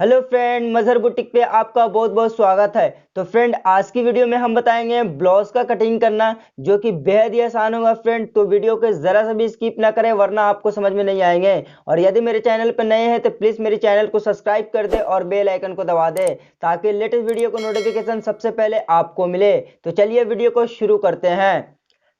Hello friend, मजहर boutique पे आपका बहुत बहुत स्वागत है। तो फ्रेंड, आज की वीडियो में हम बताएंगे ब्लाउज का कटिंग करना, जो कि बेहद ही आसान होगा फ्रेंड। तो वीडियो को जरा सा भी स्किप ना करें, वरना आपको समझ में नहीं आएंगे। और यदि मेरे चैनल पर नए हैं तो प्लीज मेरे चैनल को सब्सक्राइब कर दे और बेल आइकन को दबा दे, ताकि लेटेस्ट वीडियो को नोटिफिकेशन सबसे पहले आपको मिले। तो चलिए वीडियो को शुरू करते हैं।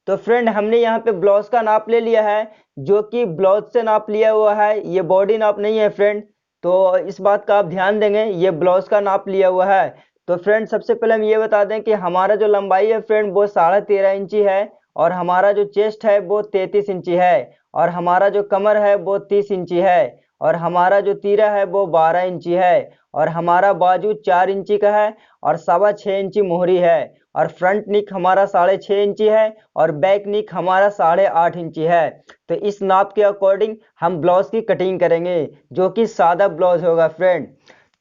तो फ्रेंड, हमने यहाँ पे ब्लाउज का नाप ले लिया है, जो कि ब्लाउज से नाप लिया हुआ है, ये बॉडी नाप नहीं है फ्रेंड। तो इस बात का आप ध्यान देंगे, ये ब्लाउज का नाप लिया हुआ है। तो फ्रेंड, सबसे पहले हम ये बता दें कि हमारा जो लंबाई है फ्रेंड वो 13.5 इंची है, और हमारा जो चेस्ट है वो 33 इंची है, और हमारा जो कमर है वो 30 इंची है, और हमारा जो तीरा है वो 12 इंची है, और हमारा बाजू 4 इंची का है, और 6.25 इंची मोहरी है, और फ्रंट निक हमारा 6.5 इंची है, और बैक निक हमारा 8.5 इंची है। तो इस नाप के अकॉर्डिंग हम ब्लाउज की कटिंग करेंगे, जो कि सादा ब्लाउज होगा फ्रेंड।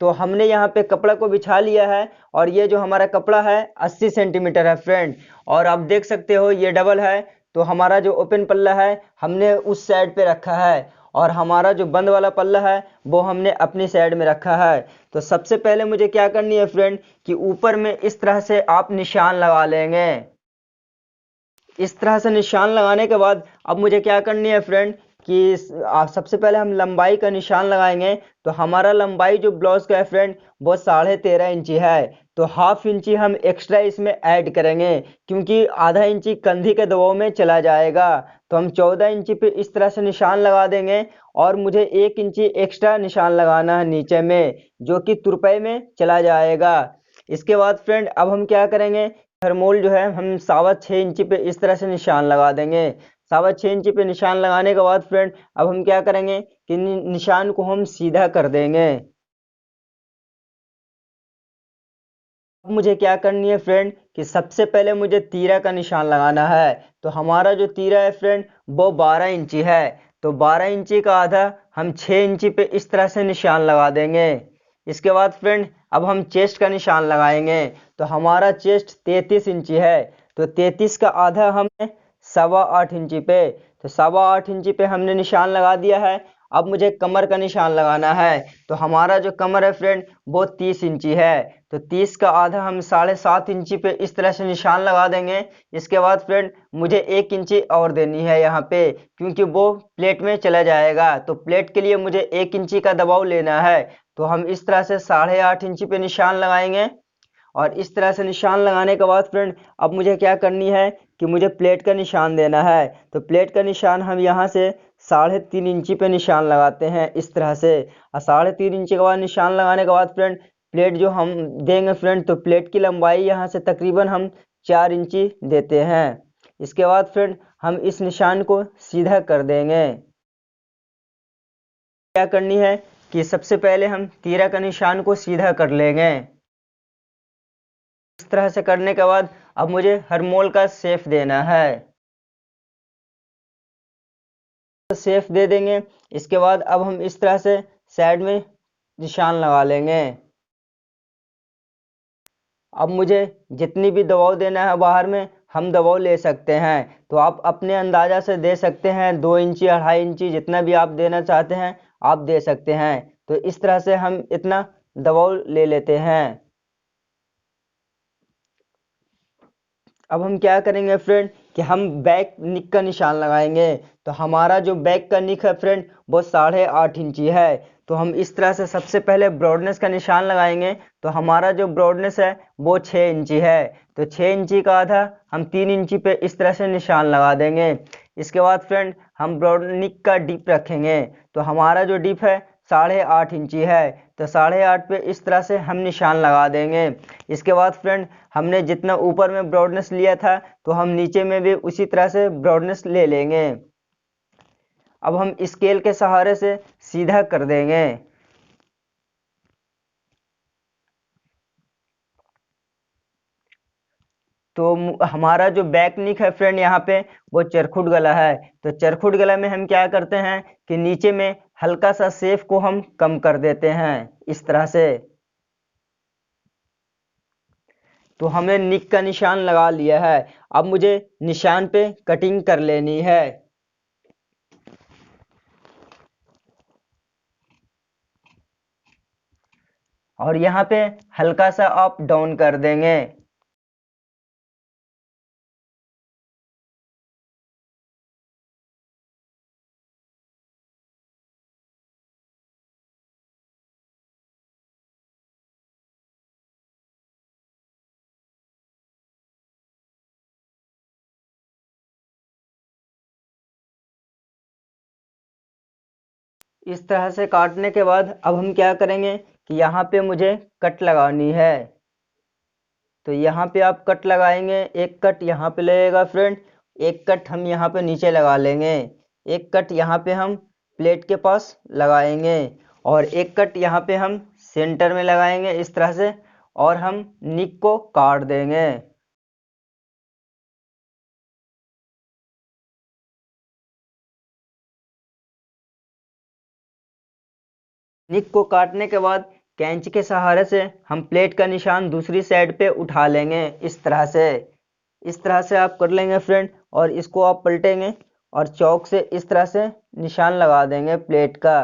तो हमने यहाँ पे कपड़ा को बिछा लिया है, और ये जो हमारा कपड़ा है 80 सेंटीमीटर है फ्रेंड। और आप देख सकते हो ये डबल है। तो हमारा जो ओपन पल्ला है हमने उस साइड पे रखा है, और हमारा जो बंद वाला पल्ला है वो हमने अपनी साइड में रखा है। तो सबसे पहले मुझे क्या करनी है फ्रेंड, कि ऊपर में इस तरह से आप निशान लगा लेंगे। इस तरह से निशान लगाने के बाद अब मुझे क्या करनी है फ्रेंड, कि सबसे पहले हम लंबाई का निशान लगाएंगे। तो हमारा लंबाई जो ब्लाउज का है फ्रेंड वो 13.5 इंची है। तो हाफ इंची हम एक्स्ट्रा इसमें ऐड करेंगे, क्योंकि आधा इंची कंधी के दबाव में चला जाएगा। तो हम 14 इंची पे इस तरह से निशान लगा देंगे, और मुझे 1 इंची एक्स्ट्रा निशान लगाना है नीचे में, जो कि तुरपाई में चला जाएगा। इसके बाद फ्रेंड अब हम क्या करेंगे, थर्मोल जो है हम 6.25 इंची पे इस तरह से निशान लगा देंगे। 6.25 इंची पे निशान लगाने के बाद फ्रेंड अब हम क्या करेंगे, कि निशान को हम सीधा कर देंगे। अब मुझे क्या करनी है फ्रेंड, कि सबसे पहले मुझे तीरा का निशान लगाना है। तो हमारा जो तीरा है फ्रेंड वो 12 इंची है। तो 12 इंची का आधा हम 6 इंची पे इस तरह से निशान लगा देंगे। इसके बाद फ्रेंड अब हम चेस्ट का निशान लगाएंगे। तो हमारा चेस्ट 33 इंची है। तो 33 का आधा हम 8.25 इंची पे, तो 8.25 इंची पे हमने निशान लगा दिया है। अब मुझे कमर का निशान लगाना है। तो हमारा जो कमर है फ्रेंड वो 30 इंची है। तो 30 का आधा हम 7.5 इंची पे इस तरह से निशान लगा देंगे। इसके बाद फ्रेंड मुझे 1 इंची और देनी है यहाँ पे, क्योंकि वो प्लेट में चला जाएगा। तो प्लेट के लिए मुझे 1 इंची का दबाव लेना है। तो हम इस तरह से 8.5 इंची पे निशान लगाएंगे। और इस तरह से निशान लगाने के बाद फ्रेंड अब मुझे क्या करनी है, कि मुझे प्लेट का निशान देना है। तो प्लेट का निशान हम यहाँ से 3.5 इंची पे निशान लगाते हैं इस तरह से। और 3.5 इंची के बाद निशान लगाने के बाद फ्रेंड प्लेट जो हम देंगे फ्रेंड, तो प्लेट की लंबाई यहाँ से तकरीबन हम 4 इंची देते हैं। इसके बाद फ्रेंड हम इस निशान को सीधा कर देंगे। क्या करनी है, कि सबसे पहले हम तीरा का निशान को सीधा कर लेंगे। इस तरह से करने के बाद अब मुझे हरमोल का शेप देना है। शेप दे देंगे। इसके बाद अब हम इस तरह से साइड में निशान लगा लेंगे। अब मुझे जितनी भी दबाव देना है बाहर में हम दबाव ले सकते हैं। तो आप अपने अंदाजा से दे सकते हैं, 2 इंची 2.5 इंची जितना भी आप देना चाहते हैं आप दे सकते हैं। तो इस तरह से हम इतना दबाव ले लेते हैं। अब हम क्या करेंगे फ्रेंड, कि हम बैक निक का निशान लगाएंगे। तो हमारा जो बैक का निक है फ्रेंड वो 8.5 इंची है। तो हम इस तरह से सबसे पहले ब्रॉडनेस का निशान लगाएंगे। तो हमारा जो ब्रॉडनेस है वो 6 इंची है। तो 6 इंची का आधा हम 3 इंची पे इस तरह से निशान लगा देंगे। इसके बाद फ्रेंड हम ब्रॉड निक का डिप रखेंगे। तो हमारा जो डिप है 8.5 इंची है। तो 8.5 पे इस तरह से हम निशान लगा देंगे। इसके बाद फ्रेंड हमने जितना ऊपर में ब्रॉडनेस लिया था तो हम नीचे में भी उसी तरह से ब्रॉडनेस ले लेंगे। अब हम स्केल के सहारे से सीधा कर देंगे। तो हमारा जो बैक निक है फ्रेंड यहाँ पे वो चरखुट गला है। तो चरखुट गला में हम क्या करते हैं, कि नीचे में हल्का सा शेप को हम कम कर देते हैं इस तरह से। तो हमने निक का निशान लगा लिया है। अब मुझे निशान पे कटिंग कर लेनी है। और यहाँ पे हल्का सा अप डाउन कर देंगे। इस तरह से काटने के बाद अब हम क्या करेंगे कि यहाँ पे मुझे कट लगानी है। तो यहाँ पे आप कट लगाएंगे, एक कट यहाँ पे लगेगा फ्रेंड, एक कट हम यहाँ पे नीचे लगा लेंगे, एक कट यहाँ पे हम प्लेट के पास लगाएंगे और एक कट यहाँ पे हम सेंटर में लगाएंगे इस तरह से, और हम निक को काट देंगे। निक को काटने के बाद कैंची के सहारे से हम प्लेट का निशान दूसरी साइड पे उठा लेंगे इस तरह से। इस तरह से आप कर लेंगे फ्रेंड, और इसको आप पलटेंगे और चौक से इस तरह से निशान लगा देंगे प्लेट का।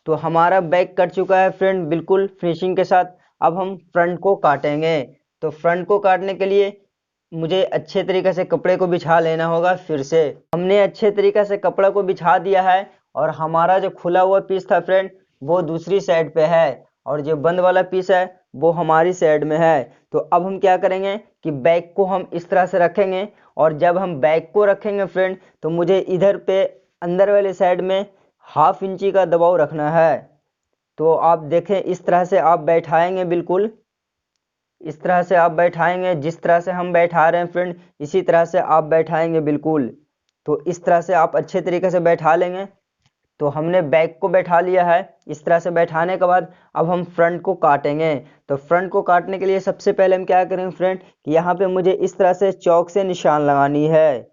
तो हमारा बैक कट चुका है फ्रेंड बिल्कुल फिनिशिंग के साथ। अब हम फ्रंट को काटेंगे। तो फ्रंट को काटने के लिए मुझे अच्छे तरीके से कपड़े को बिछा लेना होगा। फिर से हमने अच्छे तरीके से कपड़ा को बिछा दिया है और हमारा जो खुला हुआ पीस था फ्रेंड वो दूसरी साइड पे है और जो बंद वाला पीस है वो हमारी साइड में है। तो अब हम क्या करेंगे कि बैक को हम इस तरह से रखेंगे, और जब हम बैक को रखेंगे फ्रेंड तो मुझे इधर पे अंदर वाले साइड में 1/2 इंची का दबाव रखना है। तो आप देखें इस तरह से आप बैठाएंगे, बिल्कुल इस तरह से आप बैठाएंगे, जिस तरह से हम बैठा रहे हैं फ्रेंड इसी तरह से आप बैठाएंगे बिल्कुल। तो इस तरह से आप अच्छे तरीके से बैठा लेंगे। तो हमने बैक को बैठा लिया है। इस तरह से बैठाने के बाद अब हम फ्रंट को काटेंगे। तो फ्रंट को काटने के लिए सबसे पहले हम क्या करेंगे फ्रेंड कि यहाँ पे मुझे इस तरह से चौक से निशान लगानी है।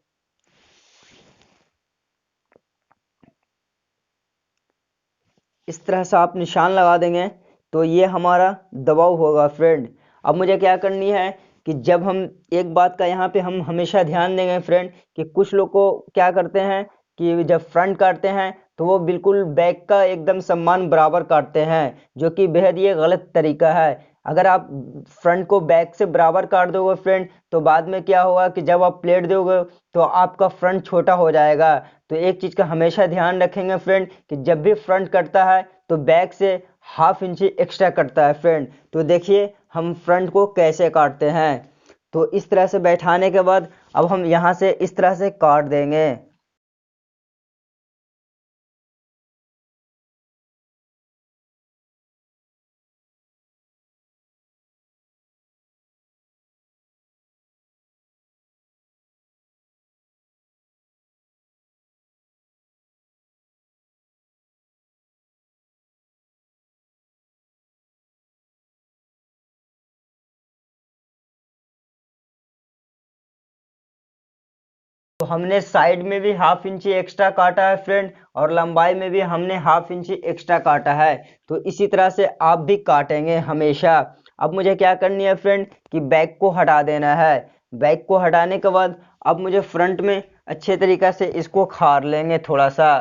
इस तरह से आप निशान लगा देंगे तो ये हमारा दबाव होगा फ्रेंड। अब मुझे क्या करनी है कि जब हम एक बात का यहाँ पे हम हमेशा ध्यान देंगे फ्रेंड कि कुछ लोग को क्या करते हैं कि जब फ्रंट काटते हैं तो वो बिल्कुल बैक का एकदम समान बराबर काटते हैं, जो कि बेहद ये गलत तरीका है। अगर आप फ्रंट को बैक से बराबर काट दोगे फ्रेंड तो बाद में क्या होगा कि जब आप प्लेट दोगे तो आपका फ्रंट छोटा हो जाएगा। तो एक चीज़ का हमेशा ध्यान रखेंगे फ्रेंड कि जब भी फ्रंट कटता है तो बैक से 1/2 इंची एक्स्ट्रा कटता है फ्रेंड। तो देखिए हम फ्रंट को कैसे काटते हैं। तो इस तरह से बैठाने के बाद अब हम यहाँ से इस तरह से काट देंगे। तो हमने साइड में भी 1/2 इंची एक्स्ट्रा काटा है फ्रेंड, और लंबाई में भी हमने 1/2 इंची एक्स्ट्रा काटा है। तो इसी तरह से आप भी काटेंगे हमेशा। अब मुझे क्या करनी है फ्रेंड कि बैक को हटा देना है। बैक को हटाने के बाद अब मुझे फ्रंट में अच्छे तरीके से इसको खार लेंगे थोड़ा सा।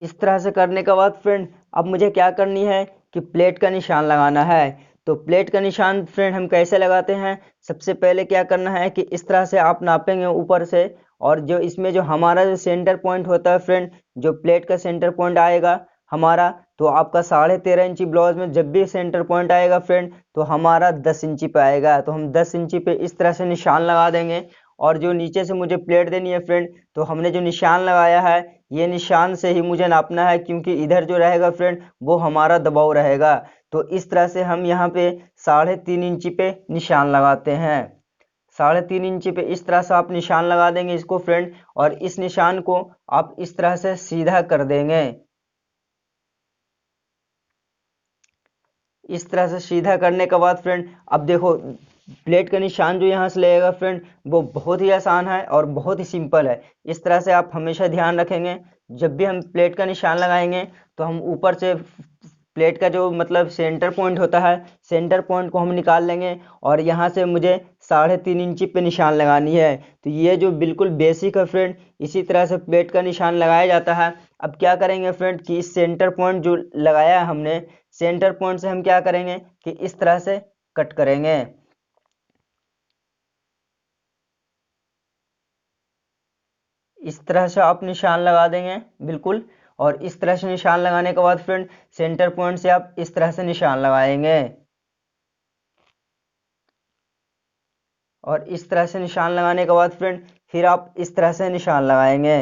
इस तरह से करने के बाद फ्रेंड अब मुझे क्या करनी है कि प्लेट का निशान लगाना है। तो प्लेट का निशान फ्रेंड हम कैसे लगाते हैं, सबसे पहले क्या करना है कि इस तरह से आप नापेंगे ऊपर से, और जो इसमें जो हमारा जो सेंटर पॉइंट होता है फ्रेंड, जो प्लेट का सेंटर पॉइंट आएगा हमारा, तो आपका 13.5 इंची ब्लाउज में जब भी सेंटर पॉइंट आएगा फ्रेंड तो हमारा 10 इंची पे आएगा। तो हम 10 इंची पे इस तरह से निशान लगा देंगे। और जो नीचे से मुझे प्लेट देनी है फ्रेंड, तो हमने जो निशान लगाया है ये निशान से ही मुझे नापना है, क्योंकि इधर जो रहेगा फ्रेंड वो हमारा दबाव रहेगा। तो इस तरह से हम यहाँ पे 3.5 इंची पे निशान लगाते हैं। 3.5 इंची पे इस तरह से आप निशान लगा देंगे इसको फ्रेंड, और इस निशान को आप इस तरह से सीधा कर देंगे। इस तरह से सीधा करने के बाद फ्रेंड अब देखो प्लेट का निशान जो यहाँ से लगेगा फ्रेंड वो बहुत ही आसान है और बहुत ही सिंपल है। इस तरह से आप हमेशा ध्यान रखेंगे, जब भी हम प्लेट का निशान लगाएंगे तो हम ऊपर से प्लेट का जो मतलब सेंटर पॉइंट होता है, सेंटर पॉइंट को हम निकाल लेंगे और यहाँ से मुझे 3.5 इंची पे निशान लगानी है। तो ये जो बिल्कुल बेसिक है फ्रेंड, इसी तरह से प्लेट का निशान लगाया जाता है। अब क्या करेंगे फ्रेंड कि इस सेंटर पॉइंट जो लगाया है हमने, सेंटर पॉइंट से हम क्या करेंगे कि इस तरह से कट करेंगे। इस तरह से आप निशान लगा देंगे बिल्कुल। और इस तरह से निशान लगाने के बाद फ्रेंड सेंटर पॉइंट से आप इस तरह से निशान लगाएंगे और इस तरह से निशान लगाने के बाद फ्रेंड फिर आप इस तरह से निशान लगाएंगे।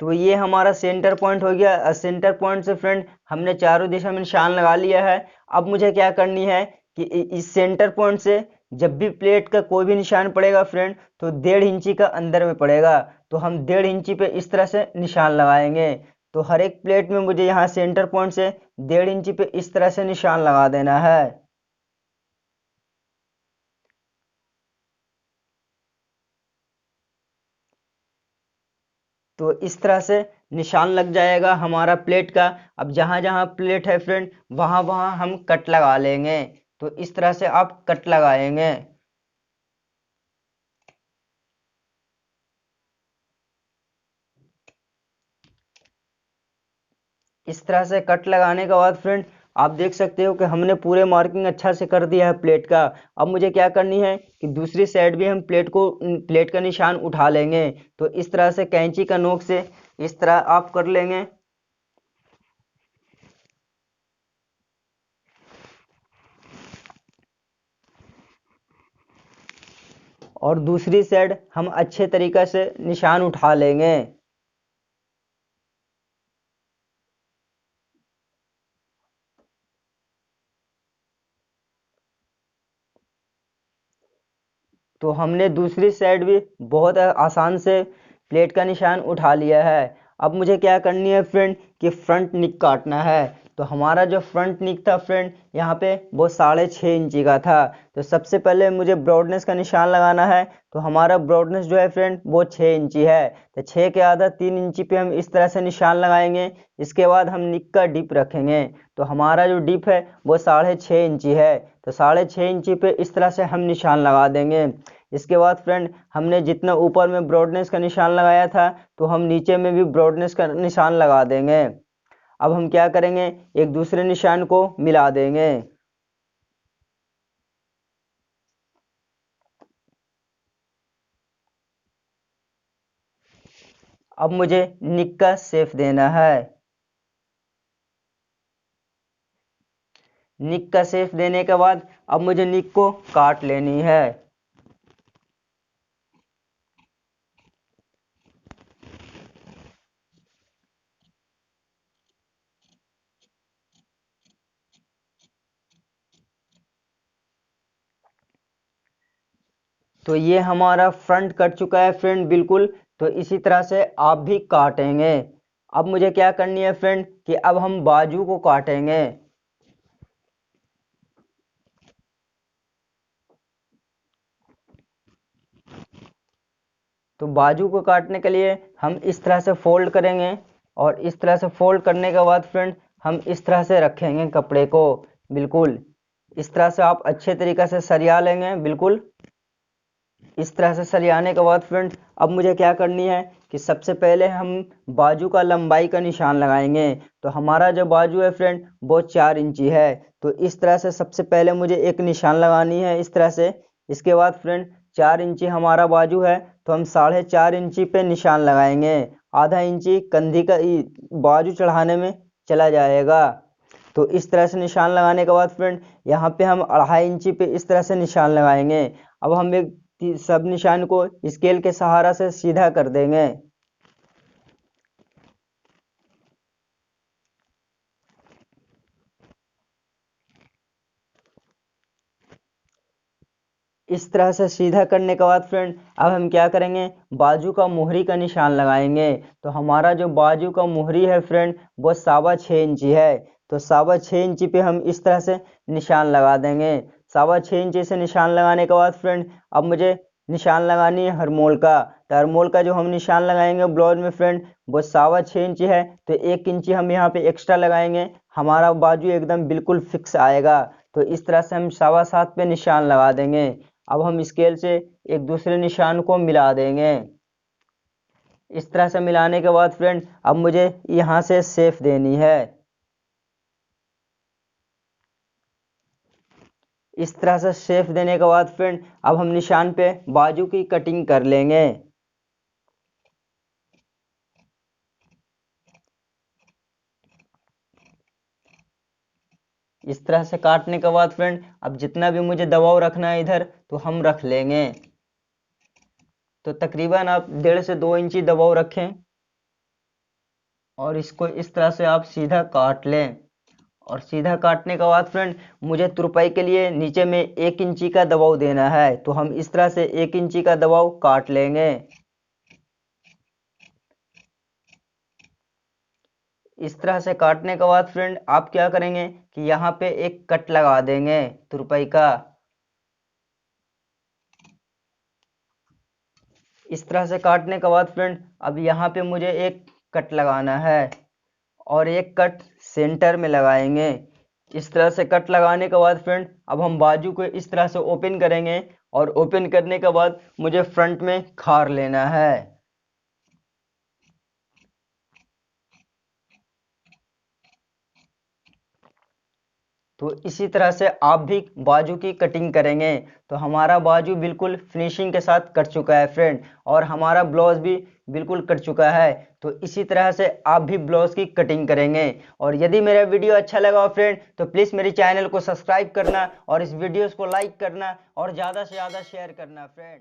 तो ये हमारा सेंटर पॉइंट हो गया। सेंटर पॉइंट से फ्रेंड हमने चारों दिशा में निशान लगा लिया है। अब मुझे क्या करनी है कि इस सेंटर पॉइंट से जब भी प्लेट का कोई भी निशान पड़ेगा फ्रेंड, तो 1.5 इंची का अंदर में पड़ेगा। तो हम 1.5 इंची पे इस तरह से निशान लगाएंगे। तो हर एक प्लेट में मुझे यहाँ सेंटर पॉइंट से 1.5 इंची पे इस तरह से निशान लगा देना है। तो इस तरह से निशान लग जाएगा हमारा प्लेट का। अब जहां जहां प्लेट है फ्रेंड, वहां वहां हम कट लगा लेंगे। तो इस तरह से आप कट लगाएंगे। इस तरह से कट लगाने के बाद फ्रेंड आप देख सकते हो कि हमने पूरे मार्किंग अच्छा से कर दिया है प्लेट का। अब मुझे क्या करनी है कि दूसरी साइड भी हम प्लेट का निशान उठा लेंगे। तो इस तरह से कैंची का नोक से इस तरह आप कर लेंगे और दूसरी साइड हम अच्छे तरीके से निशान उठा लेंगे। तो हमने दूसरी साइड भी बहुत आसान से प्लेट का निशान उठा लिया है। अब मुझे क्या करनी है फ्रेंड कि फ्रंट निक काटना है। तो हमारा जो फ्रंट निक था फ्रेंड, यहाँ पे वो 6.5 इंची का था। तो सबसे पहले मुझे ब्रॉडनेस का निशान लगाना है। तो हमारा ब्रॉडनेस जो है फ्रेंड वो 6 इंची है। तो 6 के आधा 3 इंची पे हम इस तरह से निशान लगाएंगे। इसके बाद हम निक का डिप रखेंगे। तो हमारा जो डिप है वो 6.5 इंची है। तो 6.5 इंची पे इस तरह से हम निशान लगा देंगे। इसके बाद फ्रेंड हमने जितना ऊपर में ब्रॉडनेस का निशान लगाया था, तो हम नीचे में भी ब्रॉडनेस का निशान लगा देंगे। अब हम क्या करेंगे, एक दूसरे निशान को मिला देंगे। अब मुझे निक का शेप देना है। निक का शेप देने के बाद अब मुझे निक को काट लेनी है। तो ये हमारा फ्रंट कट चुका है फ्रेंड बिल्कुल। तो इसी तरह से आप भी काटेंगे। अब मुझे क्या करनी है फ्रेंड कि अब हम बाजू को काटेंगे। तो बाजू को काटने के लिए हम इस तरह से फोल्ड करेंगे और इस तरह से फोल्ड करने के बाद फ्रेंड हम इस तरह से रखेंगे कपड़े को बिल्कुल। इस तरह से आप अच्छे तरीके से सरिया लेंगे बिल्कुल। इस तरह से सरियाने के बाद फ्रेंड अब मुझे क्या करनी है कि सबसे पहले हम बाजू का लंबाई का निशान लगाएंगे। तो हमारा जो बाजू है फ्रेंड वो 4 इंची है। तो इस तरह से सबसे पहले मुझे एक निशान लगानी है इस तरह से। इसके बाद फ्रेंड 4 इंची हमारा बाजू है, तो हम 4.5 इंची पे निशान लगाएंगे। आधा इंची कंधी का बाजू चढ़ाने में चला जाएगा। तो इस तरह से निशान लगाने के बाद फ्रेंड यहाँ पे हम 2.5 इंची पे इस तरह से निशान लगाएंगे। अब हम एक सब निशान को स्केल के सहारा से सीधा कर देंगे। इस तरह से सीधा करने के बाद फ्रेंड अब हम क्या करेंगे, बाजू का मोहरी का निशान लगाएंगे। तो हमारा जो बाजू का मोहरी है फ्रेंड वो 6.25 इंची है। तो 6.25 इंची पे हम इस तरह से निशान लगा देंगे। 6.25 इंची से निशान लगाने के बाद फ्रेंड अब मुझे निशान लगानी है हरमोल का। तो आर्मोल का जो हम निशान लगाएंगे ब्लाउज में फ्रेंड वो 6.25 इंच है, तो 1 इंच हम यहाँ पे एक्स्ट्रा लगाएंगे, हमारा बाजू एकदम बिल्कुल फिक्स आएगा। तो इस तरह से हम 7.25 पे निशान लगा देंगे। अब हम स्केल से एक दूसरे निशान को मिला देंगे। इस तरह से मिलाने के बाद फ्रेंड अब मुझे यहाँ से शेप देनी है। इस तरह से शेप देने के बाद फ्रेंड अब हम निशान पे बाजू की कटिंग कर लेंगे। इस तरह से काटने के बाद फ्रेंड अब जितना भी मुझे दबाव रखना है इधर तो हम रख लेंगे। तो तकरीबन आप 1.5 से 2 इंची दबाव रखें और इसको इस तरह से आप सीधा काट लें। और सीधा काटने के बाद फ्रेंड मुझे तुरपाई के लिए नीचे में 1 इंची का दबाव देना है, तो हम इस तरह से 1 इंची का दबाव काट लेंगे। इस तरह से काटने के बाद फ्रेंड आप क्या करेंगे कि यहाँ पे एक कट लगा देंगे तुरपाई का। इस तरह से काटने के बाद फ्रेंड अब यहाँ पे मुझे एक कट लगाना है और एक कट सेंटर में लगाएंगे। इस तरह से कट लगाने के बाद फ्रेंड अब हम बाजू को इस तरह से ओपन करेंगे और ओपन करने के बाद मुझे फ्रंट में खार लेना है। तो इसी तरह से आप भी बाजू की कटिंग करेंगे तो हमारा बाजू बिल्कुल फिनिशिंग के साथ कट चुका है फ्रेंड, और हमारा ब्लाउज भी बिल्कुल कट चुका है। तो इसी तरह से आप भी ब्लाउज की कटिंग करेंगे। और यदि मेरा वीडियो अच्छा लगा हो फ्रेंड तो प्लीज़ मेरे चैनल को सब्सक्राइब करना और इस वीडियोस को लाइक करना और ज़्यादा से ज़्यादा शेयर करना फ्रेंड।